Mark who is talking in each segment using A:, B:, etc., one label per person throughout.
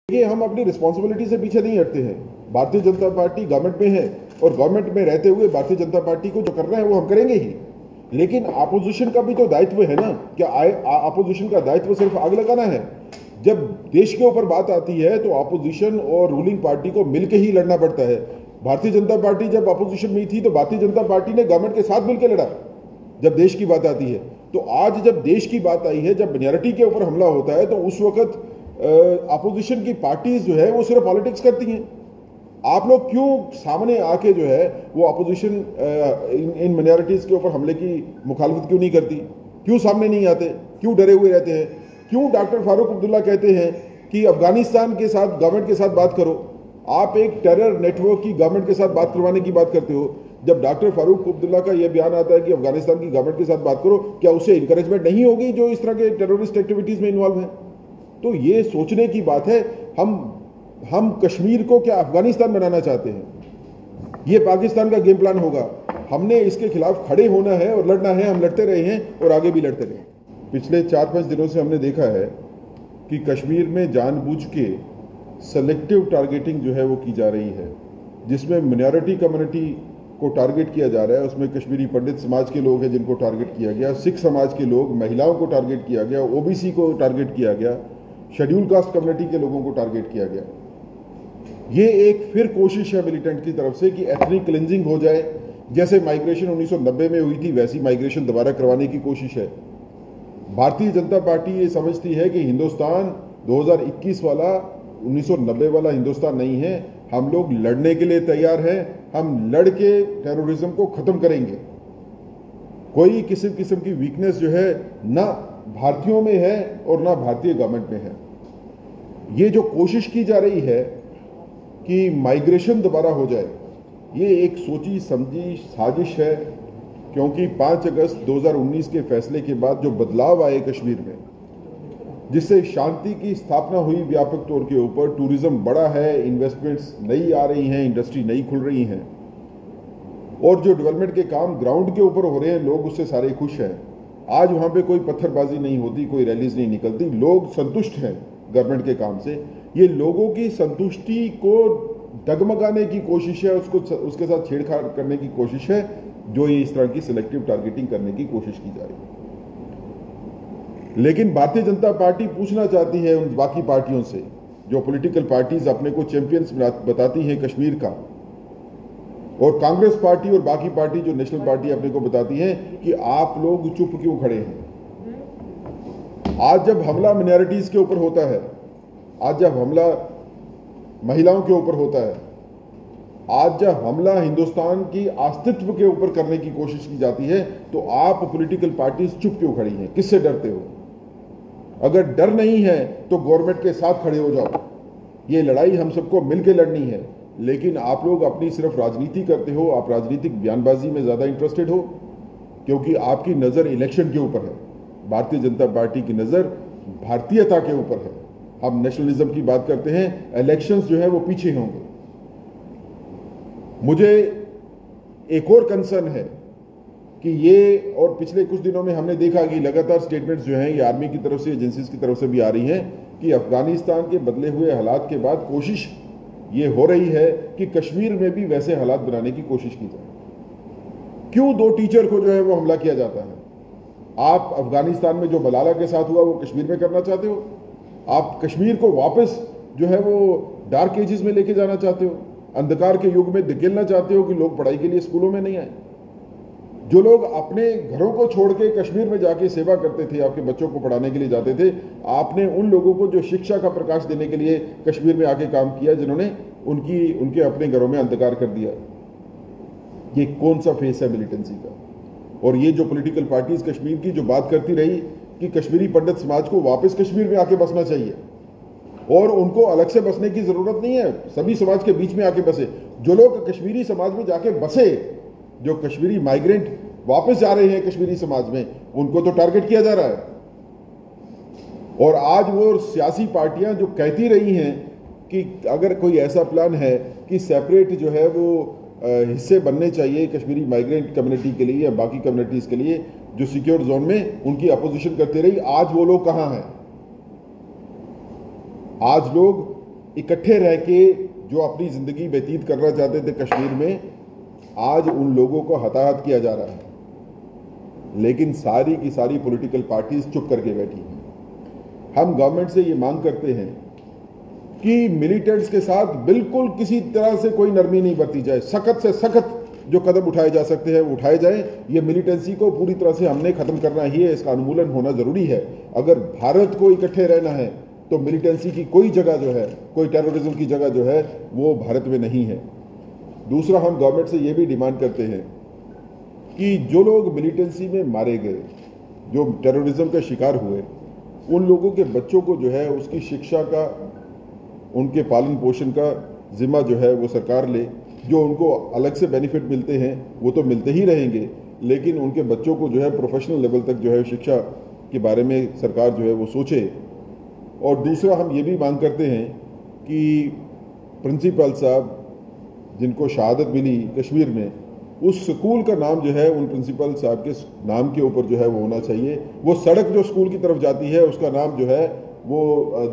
A: ये हम अपनी रिस्पॉन्सिबिलिटी से पीछे नहीं हटते हैं। भारतीय जनता पार्टी गवर्नमेंट में है और गवर्नमेंट में रहते हुए भारतीय जनता पार्टी को जो करना है वो हम करेंगे ही, लेकिन अपोजिशन का भी तो दायित्व है ना। क्या अपोजिशन का दायित्व सिर्फ आग लगाना है? जब देश के ऊपर बात आती है तो अपोजिशन और रूलिंग पार्टी को मिलकर ही लड़ना पड़ता है। भारतीय जनता पार्टी जब अपोजिशन में थी तो भारतीय जनता पार्टी ने गवर्नमेंट के साथ मिलकर लड़ा। जब देश की बात आती है तो आज जब देश की बात आई है, जब माइनॉरिटी के ऊपर हमला होता है तो उस वक्त अपोजिशन की पार्टीज जो है वो सिर्फ पॉलिटिक्स करती हैं। आप लोग क्यों सामने आके जो है वो अपोजिशन इन माइनॉरिटीज के ऊपर हमले की मुखालफत क्यों नहीं करती? क्यों सामने नहीं आते? क्यों डरे हुए रहते हैं? क्यों डॉक्टर फारूक अब्दुल्ला कहते हैं कि अफगानिस्तान के साथ गवर्नमेंट के साथ बात करो? आप एक टेरर नेटवर्क की गवर्नमेंट के साथ बात करवाने की बात करते हो। जब डॉक्टर फारूक अब्दुल्ला का यह बयान आता है कि अफगानिस्तान की गवर्नमेंट के साथ बात करो, क्या उससे इंकरेजमेंट नहीं होगी जो इस तरह के टेररिस्ट एक्टिविटीज में इन्वॉल्व है? तो ये सोचने की बात है। हम कश्मीर को क्या अफगानिस्तान बनाना चाहते हैं? ये पाकिस्तान का गेम प्लान होगा। हमने इसके खिलाफ खड़े होना है और लड़ना है। हम लड़ते रहे हैं और आगे भी लड़ते रहे। पिछले 4-5 दिनों से हमने देखा है कि कश्मीर में जानबूझ के सेलेक्टिव टारगेटिंग जो है वो की जा रही है, जिसमें मिनॉरिटी कम्युनिटी को टारगेट किया जा रहा है। उसमें कश्मीरी पंडित समाज के लोग हैं जिनको टारगेट किया गया, सिख समाज के लोग, महिलाओं को टारगेट किया गया, ओबीसी को टारगेट किया गया, शेड्यूल कास्ट कम्युनिटी के लोगों को टारगेट किया गया। ये एक फिर कोशिश है मिलिटेंट की तरफ से कि एथनिक क्लिंजिंग हो जाए। जैसे माइग्रेशन 1990 में हुई थी वैसी माइग्रेशन दोबारा करवाने की कोशिश है। भारतीय जनता पार्टी ये समझती है कि हिंदुस्तान 2021 वाला 1990 वाला हिंदुस्तान नहीं है। हम लोग लड़ने के लिए तैयार हैं। हम लड़ के टेररिज्म को खत्म करेंगे। कोई किस्म की वीकनेस जो है ना भारतीयों में है और ना भारतीय गवर्नमेंट में है। ये जो कोशिश की जा रही है कि माइग्रेशन दोबारा हो जाए, ये एक सोची समझी साजिश है, क्योंकि 5 अगस्त 2019 के फैसले के बाद जो बदलाव आए कश्मीर में, जिससे शांति की स्थापना हुई व्यापक तौर के ऊपर, टूरिज्म बढ़ा है, इन्वेस्टमेंट्स नई आ रही हैं, इंडस्ट्री नई खुल रही हैं और जो डेवलपमेंट के काम ग्राउंड के ऊपर हो रहे हैं, लोग उससे सारे खुश हैं। आज वहां पे कोई पत्थरबाजी नहीं होती, कोई रैलीज नहीं निकलती, लोग संतुष्ट हैं गवर्नमेंट के काम से। ये लोगों की संतुष्टि को डगमगाने की कोशिश है, उसके साथ छेड़छाड़ करने की कोशिश है, जो ये इस तरह की सिलेक्टिव टारगेटिंग करने की कोशिश की जा रही है। लेकिन भारतीय जनता पार्टी पूछना चाहती है उन बाकी पार्टियों से, जो पॉलिटिकल पार्टीज अपने को चैंपियंस बताती हैं कश्मीर का, और कांग्रेस पार्टी और बाकी पार्टी जो नेशनल पार्टी अपने को बताती है, कि आप लोग चुप क्यों खड़े हैं? आज जब हमला मिनॉरिटीज के ऊपर होता है, आज जब हमला महिलाओं के ऊपर होता है, आज जब हमला हिंदुस्तान की अस्तित्व के ऊपर करने की कोशिश की जाती है, तो आप पॉलिटिकल पार्टीज चुप क्यों खड़ी हैं? किससे डरते हो? अगर डर नहीं है तो गवर्नमेंट के साथ खड़े हो जाओ। ये लड़ाई हम सबको मिलकर लड़नी है। लेकिन आप लोग अपनी सिर्फ राजनीति करते हो, आप राजनीतिक बयानबाजी में ज्यादा इंटरेस्टेड हो, क्योंकि आपकी नजर इलेक्शन के ऊपर है। भारतीय जनता पार्टी की नजर भारतीयता के ऊपर है। हम नेशनलिज्म की बात करते हैं, इलेक्शंस जो है वो पीछे होंगे। मुझे एक और कंसर्न है कि ये, और पिछले कुछ दिनों में हमने देखा कि लगातार स्टेटमेंट्स जो हैं ये आर्मी की तरफ से, एजेंसीज की तरफ से भी आ रही हैं कि अफगानिस्तान के बदले हुए हालात के बाद कोशिश ये हो रही है कि कश्मीर में भी वैसे हालात बनाने की कोशिश की जाए। क्यों 2 टीचर को जो है वो हमला किया जाता है? आप अफगानिस्तान में जो मलाला के साथ हुआ वो कश्मीर में करना चाहते हो? आप कश्मीर को वापस जो है वो डार्क एजेस में लेके जाना चाहते हो? अंधकार के युग में धकेलना चाहते हो कि लोग पढ़ाई के लिए स्कूलों में नहीं आए? जो लोग अपने घरों को छोड़ के कश्मीर में जाके सेवा करते थे, आपके बच्चों को पढ़ाने के लिए जाते थे, आपने उन लोगों को जो शिक्षा का प्रकाश देने के लिए कश्मीर में आके काम किया, जिन्होंने उनके अपने घरों में अंधकार कर दिया। ये कौन सा फेस है मिलिटेंसी का? और ये जो पॉलिटिकल पार्टीज कश्मीर की जो बात करती रही कि कश्मीरी पंडित समाज को वापस कश्मीर में आके बसना चाहिए और उनको अलग से बसने की जरूरत नहीं है, सभी समाज के बीच में आके बसे। जो लोग कश्मीरी समाज में जाके बसे, जो कश्मीरी माइग्रेंट वापस जा रहे हैं कश्मीरी समाज में, उनको तो टारगेट किया जा रहा है। और आज वो सियासी पार्टियां जो कहती रही हैं कि अगर कोई ऐसा प्लान है कि सेपरेट जो है वो हिस्से बनने चाहिए कश्मीरी माइग्रेंट कम्युनिटी के लिए या बाकी कम्युनिटीज के लिए जो सिक्योर जोन में, उनकी अपोजिशन करती रही। आज वो लोग कहां हैं? आज लोग इकट्ठे रह के जो अपनी जिंदगी व्यतीत करना चाहते थे कश्मीर में, आज उन लोगों को हताहत किया जा रहा है। लेकिन सारी की सारी पॉलिटिकल पार्टीज चुप करके बैठी हैं। हम गवर्नमेंट से ये मांग करते हैं कि मिलिटेंट्स के साथ बिल्कुल किसी तरह से कोई नरमी नहीं बरती जाए। सख्त से सख्त जो कदम उठाए जा सकते हैं वो उठाए जाएं। ये मिलिटेंसी को पूरी तरह से हमने खत्म करना ही है, इसका उन्मूलन होना जरूरी है। अगर भारत को इकट्ठे रहना है तो मिलिटेंसी की कोई जगह जो है, कोई टेररिज्म की जगह जो है वो भारत में नहीं है। दूसरा, हम गवर्नमेंट से ये भी डिमांड करते हैं कि जो लोग मिलिटेंसी में मारे गए, जो टेररिज्म का शिकार हुए, उन लोगों के बच्चों को जो है उसकी शिक्षा का, उनके पालन पोषण का जिम्मा जो है वो सरकार ले। जो उनको अलग से बेनिफिट मिलते हैं वो तो मिलते ही रहेंगे, लेकिन उनके बच्चों को जो है प्रोफेशनल लेवल तक जो है शिक्षा के बारे में सरकार जो है वो सोचे। और दूसरा, हम ये भी मांग करते हैं कि प्रिंसिपल साहब जिनको शहादत मिली कश्मीर में, उस स्कूल का नाम जो है उन प्रिंसिपल साहब के नाम के ऊपर जो है वो होना चाहिए। वो सड़क जो स्कूल की तरफ जाती है उसका नाम जो है वो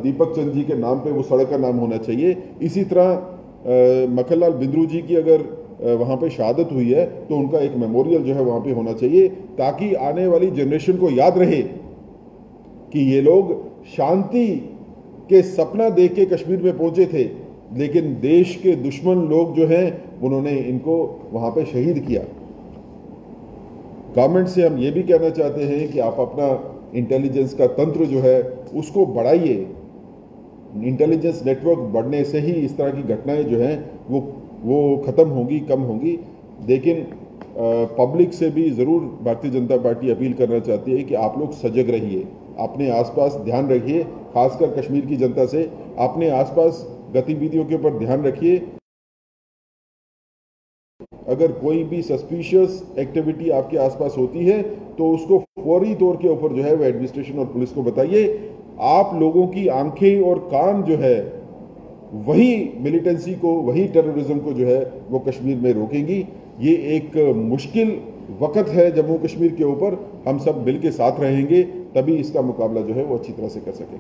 A: दीपक चंद जी के नाम पे वो सड़क का नाम होना चाहिए। इसी तरह मक्खनलाल बिंद्रू जी की अगर वहाँ पे शहादत हुई है तो उनका एक मेमोरियल जो है वहाँ पे होना चाहिए, ताकि आने वाली जनरेशन को याद रहे कि ये लोग शांति के सपना देख के कश्मीर में पहुंचे थे, लेकिन देश के दुश्मन लोग जो हैं उन्होंने इनको वहां पे शहीद किया। गवर्नमेंट से हम ये भी कहना चाहते हैं कि आप अपना इंटेलिजेंस का तंत्र जो है उसको बढ़ाइए। इंटेलिजेंस नेटवर्क बढ़ने से ही इस तरह की घटनाएं जो हैं वो खत्म होंगी, कम होंगी। लेकिन पब्लिक से भी ज़रूर भारतीय जनता पार्टी अपील करना चाहती है कि आप लोग सजग रहिए, अपने आसपास ध्यान रखिए, खासकर कश्मीर की जनता से अपने आसपास गतिविधियों के ऊपर ध्यान रखिए। अगर कोई भी सस्पिशियस एक्टिविटी आपके आसपास होती है तो उसको फौरी तौर के ऊपर जो है वो एडमिनिस्ट्रेशन और पुलिस को बताइए। आप लोगों की आंखें और कान जो है वही मिलिटेंसी को, वही टेररिज्म को जो है वो कश्मीर में रोकेंगी। ये एक मुश्किल वक्त है जम्मू कश्मीर के ऊपर, हम सब मिल के साथ रहेंगे तभी इसका मुकाबला जो है वो अच्छी तरह से कर सकेंगे।